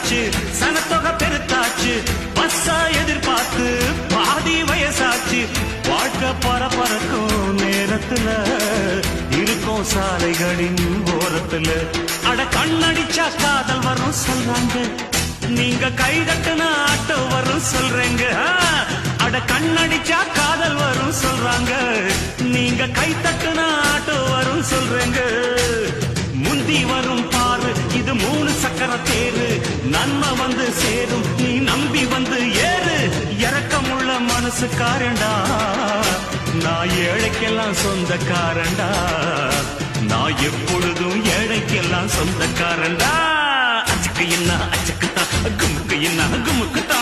பெருசாச்சு சனத்தொகை பெருத்தாச்சு பஸ்ஸா எதிர்பார்த்து பாதி வயசாச்சு வாழ்க்கை பரபரக்கும் நேரத்துல இருக்கும் சாலைகளின் ஓரத்துல அட கண்ணடிச்சா காதல் வரும் சொல்றாங்க நீங்க கைதட்டுன ஆட்டோ வரும் சொல்றேங்க அட கண்ணடிச்சா காதல் வரும் சொல்றாங்க நீங்க கைத்தட்டுன ஆட்டோ வரும் சொல்றேங்க முந்தி வரும் பாரு இது 3 சக்கர தேரு நன்மை வந்து சேரும் நீ நம்பி வந்து ஏறு இறக்கமுள்ள மனசுக்காரண்டா நான் ஏழைக்கெல்லாம் சொந்தக்காரண்டா நான் எப்பொழுதும் ஏழைக்கெல்லாம் சொந்தக்காரண்டா அச்சுக்கு என்ன அச்சுக்குத்தான் குமுக்கு என்ன குமுக்குத்தான்